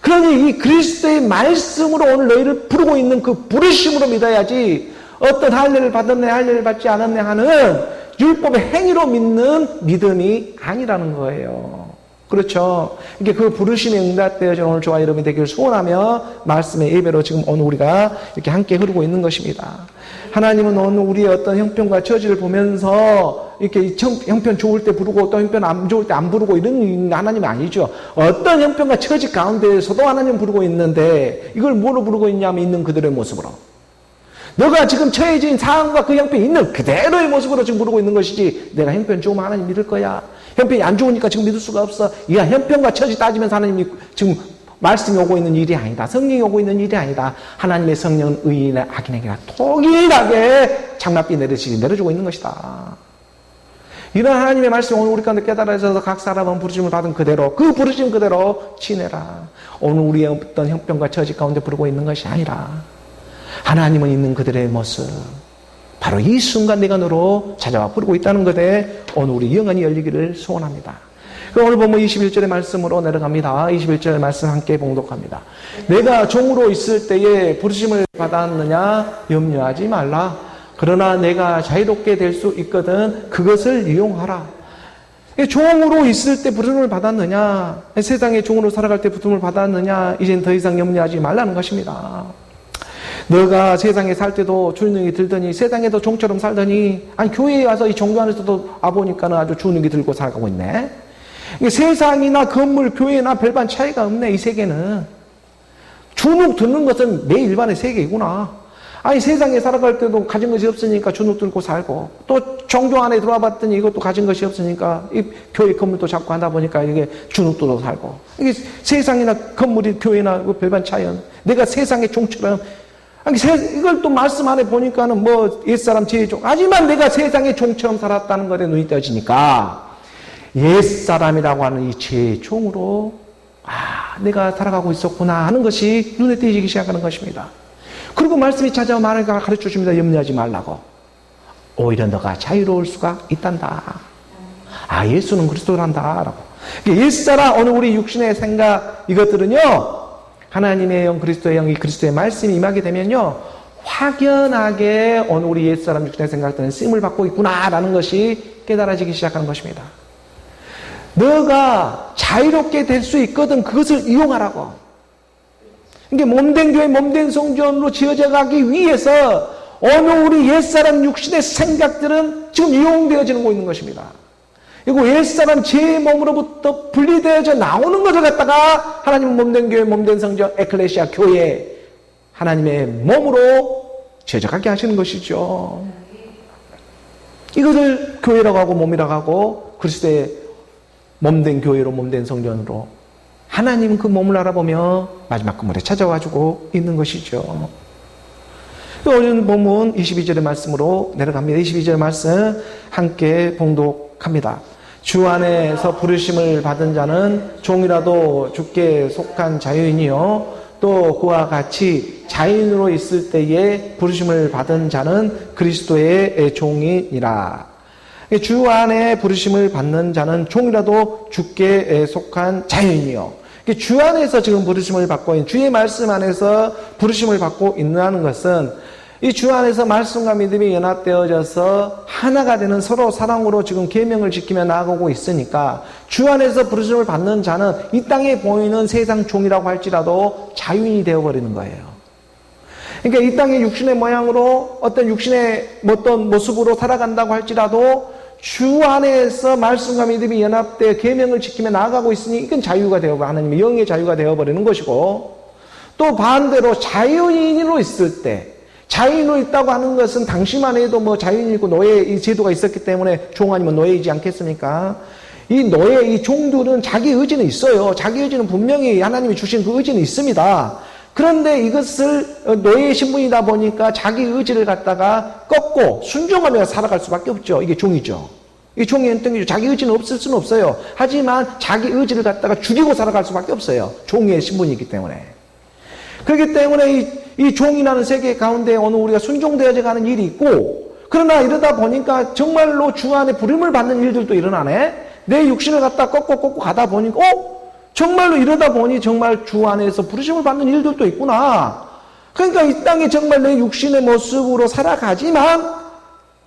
그러니 이 그리스도의 말씀으로 오늘 너희를 부르고 있는 그 부르심으로 믿어야지 어떤 할례를 받았네 할례를 받지 않았네 하는 율법의 행위로 믿는 믿음이 아니라는 거예요. 그렇죠. 이게 그 부르심에 응답되어진 오늘 저와 여러분이 되기를 소원하며 말씀의 예배로 지금 오늘 우리가 이렇게 함께 흐르고 있는 것입니다. 하나님은 오늘 우리의 어떤 형편과 처지를 보면서 이렇게 형편 좋을 때 부르고 또 형편 안 좋을 때 안 부르고 이런 하나님이 아니죠. 어떤 형편과 처지 가운데에서도 하나님 부르고 있는데 이걸 뭐로 부르고 있냐면 있는 그들의 모습으로. 너가 지금 처해진 상황과 그 형편이 있는 그대로의 모습으로 지금 부르고 있는 것이지 내가 형편 좋으면 하나님 믿을 거야. 형편이 안 좋으니까 지금 믿을 수가 없어. 이 형편과 처지 따지면서 하나님이 지금 말씀이 오고 있는 일이 아니다. 성령이 오고 있는 일이 아니다. 하나님의 성령은 의인의 악인에게나 동일하게 장밋빛 내려주고 있는 것이다. 이런 하나님의 말씀 오늘 우리 가운데 깨달아져서 각 사람은 부르심을 받은 그대로 그 부르심 그대로 지내라. 오늘 우리의 어떤 형편과 처지 가운데 부르고 있는 것이 아니라 하나님은 있는 그들의 모습 바로 이 순간 내가 너로 찾아와 부르고 있다는 것에 오늘 우리 영안이 열리기를 소원합니다. 오늘 보면 21절의 말씀으로 내려갑니다. 21절의 말씀 함께 봉독합니다. 내가 종으로 있을 때에 부르심을 받았느냐 염려하지 말라. 그러나 내가 자유롭게 될 수 있거든 그것을 이용하라. 종으로 있을 때 부름을 받았느냐, 세상의 종으로 살아갈 때 부름을 받았느냐, 이젠 더 이상 염려하지 말라는 것입니다. 너가 세상에 살 때도 주눅이 들더니 세상에도 종처럼 살더니 아니 교회에 와서 이 종교 안에서도 와보니까는 아주 주눅이 들고 살아가고 있네. 세상이나 건물, 교회나 별반 차이가 없네. 이 세계는 주눅 드는 것은 내 일반의 세계이구나. 아니 세상에 살아갈 때도 가진 것이 없으니까 주눅 들고 살고 또 종교 안에 들어와 봤더니 이것도 가진 것이 없으니까 이 교회 건물도 자꾸 하다 보니까 이게 주눅도 살고 이게 세상이나 건물이 교회나 별반 차이는 내가 세상의 종처럼 아니 이걸 또 말씀 안에 보니까는 뭐 옛사람 제종 하지만 내가 세상의 종처럼 살았다는 것에 눈이 떠지니까 옛사람이라고 하는 이 제 종으로 내가 살아가고 있었구나 하는 것이 눈에 띄기 시작하는 것입니다. 그리고 말씀이 찾아와 말을 가르쳐 줍니다. 염려하지 말라고. 오히려 너가 자유로울 수가 있단다. 예수는 그리스도란다. 라고. 옛사람, 오늘 우리 육신의 생각, 이것들은요, 하나님의 영, 그리스도의 영이 그리스도의 말씀이 임하게 되면요, 확연하게 오늘 우리 옛사람 육신의 생각들은 쓰임을 받고 있구나라는 것이 깨달아지기 시작하는 것입니다. 너가 자유롭게 될 수 있거든 그것을 이용하라고. 이게 몸된 교회, 몸된 성전으로 지어져 가기 위해서 오늘 우리 옛사람 육신의 생각들은 지금 이용되어지고 있는 것입니다. 그리고 옛사람 제 몸으로부터 분리되어져 나오는 것을 갖다가 하나님 몸된 교회, 몸된 성전, 에클레시아 교회 하나님의 몸으로 지어져가게 하시는 것이죠. 이것을 교회라고 하고 몸이라고 하고 그리스도의 몸된 교회로 몸된 성전으로 하나님은 그 몸을 알아보며 마지막 그물에 찾아와주고 있는 것이죠. 오늘 본문 22절의 말씀으로 내려갑니다. 22절의 말씀 함께 봉독합니다. 주 안에서 부르심을 받은 자는 종이라도 주께 속한 자유인이요 또 그와 같이 자유인으로 있을 때에 부르심을 받은 자는 그리스도의 종이니라. 주 안에 부르심을 받는 자는 종이라도 주께 속한 자유인이요. 주 안에서 지금 부르심을 받고 있는, 주의 말씀 안에서 부르심을 받고 있는 것은 이 주 안에서 말씀과 믿음이 연합되어져서 하나가 되는 서로 사랑으로 지금 계명을 지키며 나아가고 있으니까 주 안에서 부르심을 받는 자는 이 땅에 보이는 세상 종이라고 할지라도 자유인이 되어버리는 거예요. 그러니까 이 땅의 육신의 모양으로 어떤 육신의 어떤 모습으로 살아간다고 할지라도 주 안에서 말씀과 믿음이 연합되어 계명을 지키며 나아가고 있으니 이건 자유가 되어버리고 하나님의 영의 자유가 되어버리는 것이고 또 반대로 자유인으로 있을 때 자유인으로 있다고 하는 것은 당시만 해도 뭐 자유인이고 노예 이 제도가 있었기 때문에 종 아니면 노예이지 않겠습니까? 이 노예 이 종들은 자기 의지는 있어요. 자기 의지는 분명히 하나님이 주신 그 의지는 있습니다. 그런데 이것을 노예의 신분이다 보니까 자기 의지를 갖다가 꺾고 순종하며 살아갈 수밖에 없죠. 이게 종이죠. 이 종이 은등이죠. 자기 의지는 없을 수는 없어요. 하지만 자기 의지를 갖다가 죽이고 살아갈 수밖에 없어요. 종의 신분이기 때문에. 그렇기 때문에 이 종이라는 세계 가운데 오늘 우리가 순종되어져 가는 일이 있고 그러나 이러다 보니까 정말로 주 안에 부름을 받는 일들도 일어나네. 내 육신을 갖다 꺾고 가다 보니까 정말로 이러다 보니 정말 주 안에서 부르심을 받는 일들도 있구나. 그러니까 이 땅에 정말 내 육신의 모습으로 살아가지만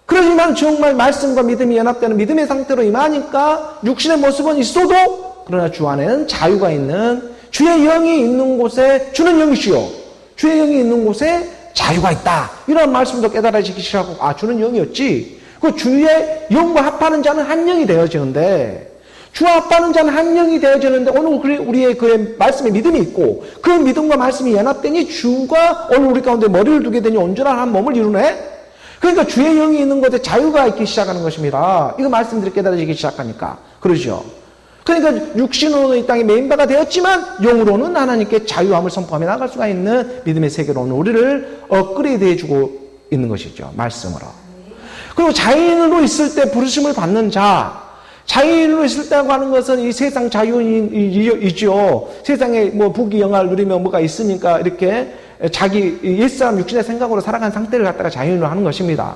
그러지만 정말 말씀과 믿음이 연합되는 믿음의 상태로 임하니까 육신의 모습은 있어도 그러나 주 안에는 자유가 있는 주의 영이 있는 곳에 주는 영이시오. 주의 영이 있는 곳에 자유가 있다. 이런 말씀도 깨달아지기 시작하고 주는 영이었지. 그 주의 영과 합하는 자는 한 영이 되어지는데 주와 합하는 자는 한 영이 되어지는데 오늘 우리의 그 말씀에 믿음이 있고 그 믿음과 말씀이 연합되니 주가 오늘 우리 가운데 머리를 두게 되니 온전한 한 몸을 이루네. 그러니까 주의 영이 있는 곳에 자유가 있기 시작하는 것입니다. 이거 말씀들이 깨달아지기 시작하니까 그러죠. 그러니까 육신으로는 이 땅의 메인바가 되었지만 영으로는 하나님께 자유함을 선포하며 나갈 수가 있는 믿음의 세계로 오늘 우리를 업그레이드 해주고 있는 것이죠. 말씀으로. 그리고 자유인으로 있을 때 부르심을 받는 자, 자유인으로 있을 때라고 하는 것은 이 세상 자유인이죠. 세상에 뭐 부귀영화를 누리며 뭐가 있으니까 이렇게 자기 옛사람 육신의 생각으로 살아간 상태를 갖다가 자유인으로 하는 것입니다.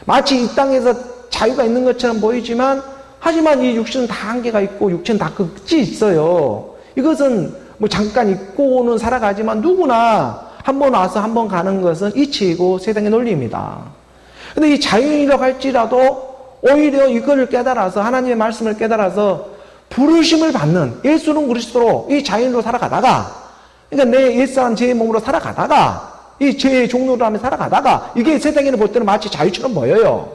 마치 이 땅에서 자유가 있는 것처럼 보이지만 하지만 이 육신은 다 한계가 있고 육체는 다 끝이 있어요. 이것은 뭐 잠깐 잊고는 살아가지만 누구나 한 번 와서 한 번 가는 것은 이치이고 세상의 논리입니다. 근데 이 자연이라고 할지라도 오히려 이거를 깨달아서 하나님의 말씀을 깨달아서 부르심을 받는 예수는 그리스도로 이 자연으로 살아가다가 그러니까 내 옛사람 제 몸으로 살아가다가 이 죄의 종로로 하며 살아가다가 이게 세상에는 볼 때는 마치 자유처럼 보여요.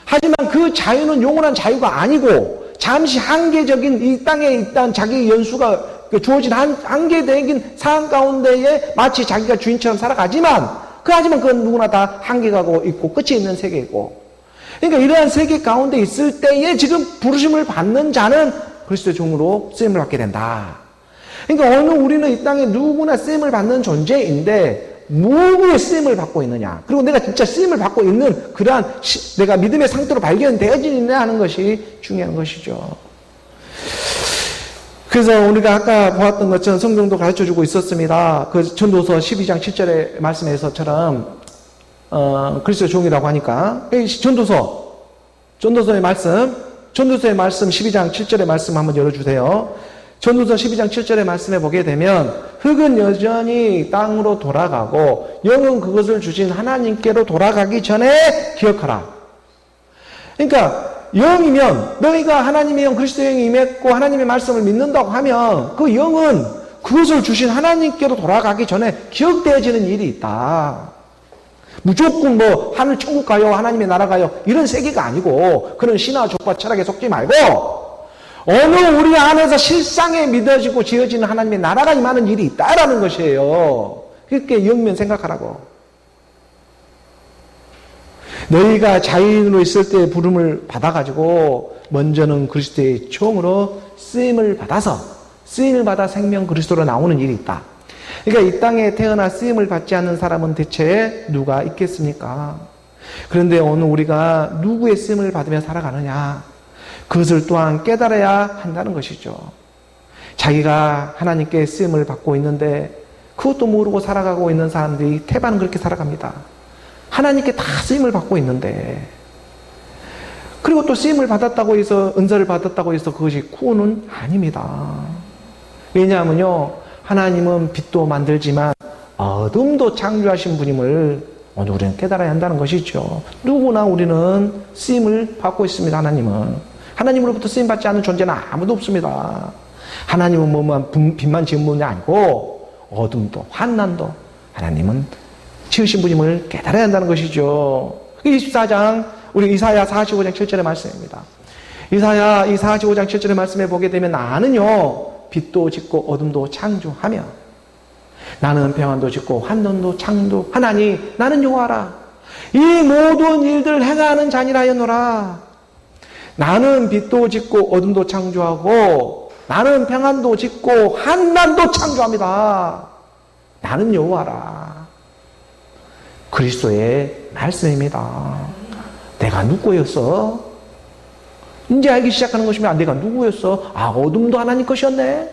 하지만 그 자유는 영원한 자유가 아니고 잠시 한계적인 이 땅에 있던 자기의 연수가 주어진 한계적인 상황 가운데에 마치 자기가 주인처럼 살아가지만 그건 누구나 다 한계가 있고 끝이 있는 세계이고 그러니까 이러한 세계 가운데 있을 때에 지금 부르심을 받는 자는 그리스도의 종으로 쓰임을 받게 된다. 그러니까 우리는 이 땅에 누구나 쓰임을 받는 존재인데 누구의 쓰임을 받고 있느냐 그리고 내가 진짜 쓰임을 받고 있는 그러한 내가 믿음의 상태로 발견되어지느냐 하는 것이 중요한 것이죠. 그래서 우리가 아까 보았던 것처럼 성경도 가르쳐주고 있었습니다. 그 전도서 12장 7절의 말씀에서처럼 그리스도의 종이라고 하니까 전도서의 말씀 12장 7절의 말씀 한번 열어주세요. 전도서 12장 7절의 말씀에 보게 되면 흙은 여전히 땅으로 돌아가고 영은 그것을 주신 하나님께로 돌아가기 전에 기억하라. 그러니까 영이면 너희가 하나님의 영 그리스도의 영이 임했고 하나님의 말씀을 믿는다고 하면 그 영은 그것을 주신 하나님께로 돌아가기 전에 기억되어지는 일이 있다. 무조건 하늘 천국 가요 하나님의 나라 가요 이런 세계가 아니고 그런 신화 족과 철학에 속지 말고 어느 우리 안에서 실상에 믿어지고 지어지는 하나님의 나라가 임하는 일이 있다라는 것이에요. 그렇게 영면 생각하라고. 너희가 자유인으로 있을 때 부름을 받아가지고 먼저는 그리스도의 종으로 쓰임을 받아 생명 그리스도로 나오는 일이 있다. 그러니까 이 땅에 태어나 쓰임을 받지 않는 사람은 대체 누가 있겠습니까? 그런데 오늘 우리가 누구의 쓰임을 받으며 살아가느냐? 그것을 또한 깨달아야 한다는 것이죠. 자기가 하나님께 쓰임을 받고 있는데 그것도 모르고 살아가고 있는 사람들이 태반은 그렇게 살아갑니다. 하나님께 다 쓰임을 받고 있는데 그리고 또 쓰임을 받았다고 해서 은사를 받았다고 해서 그것이 구원은 아닙니다. 왜냐하면요 하나님은 빛도 만들지만 어둠도 창조하신 분임을 오늘 우리는 깨달아야 한다는 것이죠. 누구나 우리는 쓰임을 받고 있습니다. 하나님으로부터 쓰임받지 않는 존재는 아무도 없습니다. 하나님은 빛만 지은 분이 아니고 어둠도 환난도 하나님은 지으신 분임을 깨달아야 한다는 것이죠. 24장 우리 이사야 45장 7절의 말씀입니다. 이사야 이 45장 7절의 말씀에 보게 되면 나는요 빛도 짓고 어둠도 창조하며 나는 평안도 짓고 환난도 창조하나니 나는 여호와라. 이 모든 일들을 행하는 자니라 하였노라. 나는 빛도 짓고 어둠도 창조하고 나는 평안도 짓고 환난도 창조합니다. 나는 여호와라. 그리스도의 말씀입니다. 내가 누구였어? 이제 알기 시작하는 것입니다. 내가 누구였어? 어둠도 하나님 것이었네.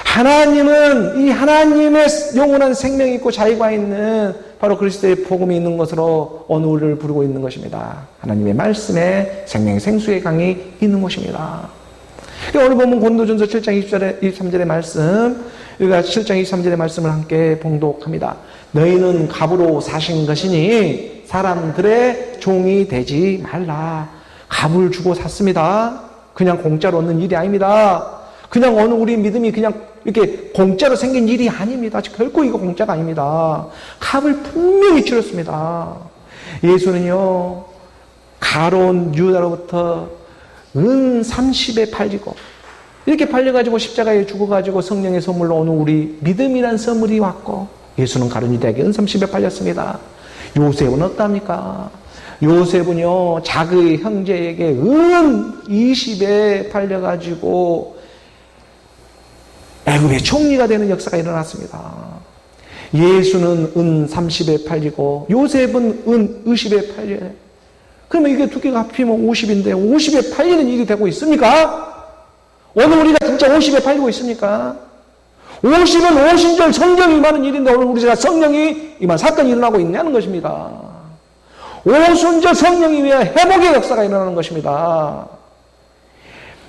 하나님은 이 하나님의 영원한 생명이 있고 자유가 있는 바로 그리스도의 복음이 있는 것으로 오늘 우리를 부르고 있는 것입니다. 하나님의 말씀에 생명의 생수의 강이 있는 것입니다. 오늘 보면 고린도전서 7장 23절의 말씀, 우리가 7장 23절의 말씀을 함께 봉독합니다. 너희는 값으로 사신 것이니 사람들의 종이 되지 말라. 값을 주고 샀습니다. 그냥 공짜로 얻는 일이 아닙니다. 그냥 어느 우리 믿음이 그냥 이렇게 공짜로 생긴 일이 아닙니다. 결코 이거 공짜가 아닙니다. 값을 분명히 치렀습니다. 예수는요, 가론 유다로부터 은 30에 팔리고, 이렇게 팔려가지고 십자가에 죽어가지고 성령의 선물로 오는 우리 믿음이란 선물이 왔고, 예수는 가론 유다에게 은 30에 팔렸습니다. 요셉은 어떻답니까? 요셉은요, 자기의 형제에게 은 20에 팔려가지고 애굽의 총리가 되는 역사가 일어났습니다. 예수는 은 30에 팔리고 요셉은 은 50에 팔려요. 그러면 이게 두 개가 합치면 50인데 50에 팔리는 일이 되고 있습니까? 오늘 우리가 진짜 50에 팔리고 있습니까? 50은 오순절 성령이 임하는 일인데 오늘 우리가 성령이 임한 사건이 일어나고 있냐는 것입니다. 오순절 성령이 위해 회복의 역사가 일어나는 것입니다.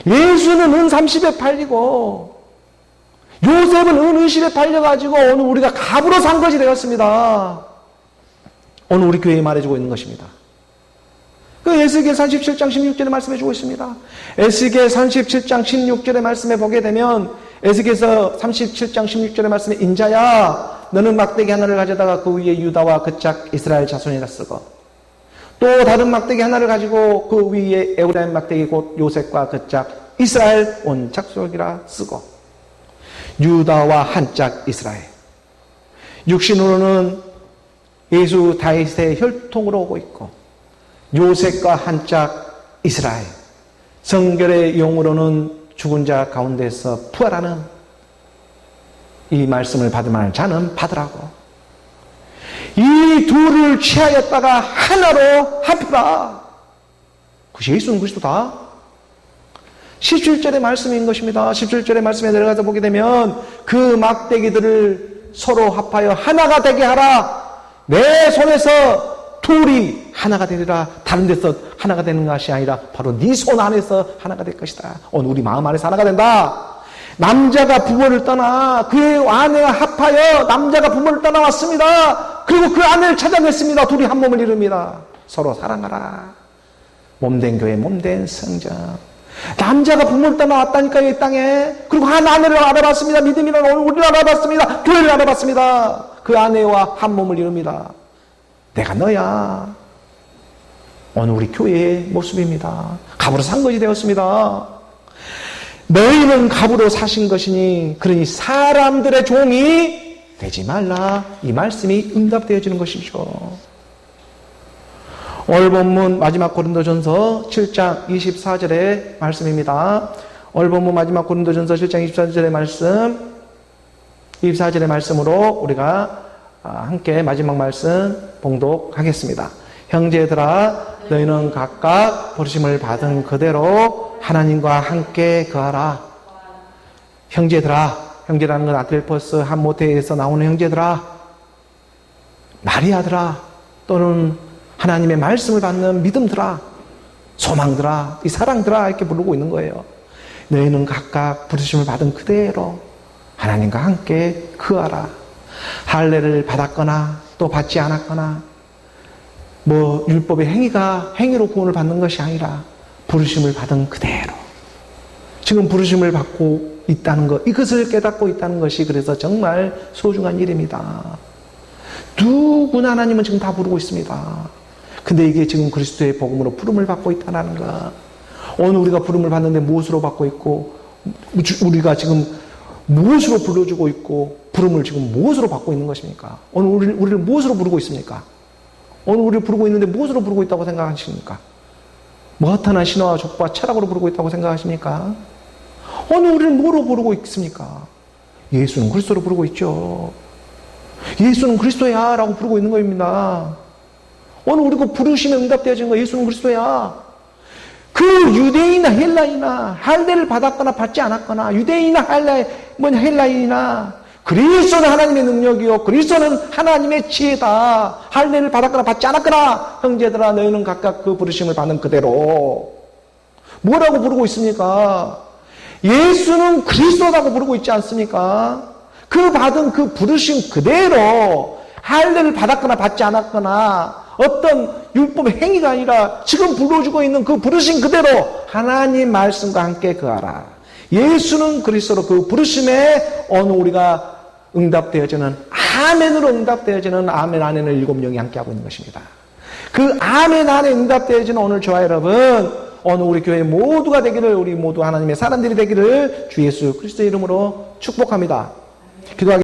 예수는 은 30에 팔리고 요셉은 은 20에 팔려가지고 오늘 우리가 갑으로 산 것이 되었습니다. 오늘 우리 교회에 말해주고 있는 것입니다. 그 에스겔 37장 16절에 말씀해 주고 있습니다. 에스겔 37장 16절의 말씀에 보게 되면 에스겔서 37장 16절의 말씀에 인자야 너는 막대기 하나를 가져다가 그 위에 유다와 그 짝 이스라엘 자손이라 쓰고 또 다른 막대기 하나를 가지고 그 위에 에브라임 막대기 곧 요셉과 그 짝 이스라엘 온 짝속이라 쓰고 유다와 한 짝 이스라엘 육신으로는 예수 다윗의 혈통으로 오고 있고 요셉과 한 짝 이스라엘 성결의 용으로는 죽은 자 가운데서 부활하는 이 말씀을 받을 만한 자는 받으라고 이 둘을 취하였다가 하나로 합해라. 그것이 예수는 그리스도다. 17절의 말씀인 것입니다. 17절의 말씀에 내려가서 보게 되면 그 막대기들을 서로 합하여 하나가 되게 하라. 내 손에서 둘이 하나가 되리라. 다른 데서 하나가 되는 것이 아니라 바로 네 손 안에서 하나가 될 것이다. 오늘 우리 마음 안에서 하나가 된다. 남자가 부모를 떠나 그의 아내와 합하여 남자가 부모를 떠나왔습니다. 그리고 그 아내를 찾아냈습니다. 둘이 한 몸을 이룹니다. 서로 사랑하라. 몸된 교회, 몸된 성전. 남자가 부모를 떠나왔다니까요, 이 땅에. 그리고 한 아내를 알아봤습니다. 믿음이라는 오늘 우리를 알아봤습니다. 교회를 알아봤습니다. 그 아내와 한 몸을 이룹니다. 내가 너야. 오늘 우리 교회의 모습입니다. 갑으로 산 것이 되었습니다. 너희는 갑으로 사신 것이니 그러니 사람들의 종이 되지 말라. 이 말씀이 응답되어지는 것이죠. 오늘 본문 마지막 고린도전서 7장 24절의 말씀입니다. 오늘 본문 마지막 고린도전서 7장 24절의 말씀 24절의 말씀으로 우리가 함께 마지막 말씀 봉독하겠습니다. 형제들아 너희는 각각 부르심을 받은 그대로 하나님과 함께 거하라. 형제들아, 형제라는 건 아틀포스 한모태에서 나오는 형제들아, 마리아들아, 또는 하나님의 말씀을 받는 믿음들아, 소망들아, 이 사랑들아 이렇게 부르고 있는 거예요. 너희는 각각 부르심을 받은 그대로 하나님과 함께 거하라. 할례를 받았거나 또 받지 않았거나 율법의 행위로 구원을 받는 것이 아니라 부르심을 받은 그대로 지금 부르심을 받고 있다는 것, 이것을 깨닫고 있다는 것이 그래서 정말 소중한 일입니다. 누구나 하나님은 지금 다 부르고 있습니다. 근데 이게 지금 그리스도의 복음으로 부름을 받고 있다는 것. 오늘 우리가 부름을 받는데 무엇으로 받고 있고 우리가 지금 무엇으로 불러주고 있고 부름을 지금 무엇으로 받고 있는 것입니까? 오늘 우리를 무엇으로 부르고 있습니까? 오늘 우리를 부르고 있는데 무엇으로 부르고 있다고 생각하십니까? 무엇하나 신화와 족보와 철학으로 부르고 있다고 생각하십니까? 오늘 우리를 뭐로 부르고 있습니까? 예수는 그리스도로 부르고 있죠. 예수는 그리스도야 라고 부르고 있는 겁니다. 오늘 우리가 부르시면 응답되어진 거 예수는 그리스도야. 그 유대인이나 헬라인이나 할례를 받았거나 받지 않았거나 유대인이나 헬라인이나 그리스도는 하나님의 능력이요 그리스도는 하나님의 지혜다. 할례를 받았거나 받지 않았거나 형제들아 너희는 각각 그 부르심을 받는 그대로 뭐라고 부르고 있습니까? 예수는 그리스도라고 부르고 있지 않습니까? 그 받은 그 부르심 그대로 할례를 받았거나 받지 않았거나 어떤 율법의 행위가 아니라 지금 불러주고 있는 그 부르심 그대로 하나님 말씀과 함께 거하라. 예수는 그리스도로 그 부르심에 오늘 우리가 응답되어지는 아멘으로 응답되어지는 아멘 안에는 7영이 함께하고 있는 것입니다. 그 아멘 안에 응답되어지는 오늘 저와 여러분 오늘 우리 교회 모두가 되기를 우리 모두 하나님의 사람들이 되기를 주 예수 그리스도의 이름으로 축복합니다. 기도하겠습니다.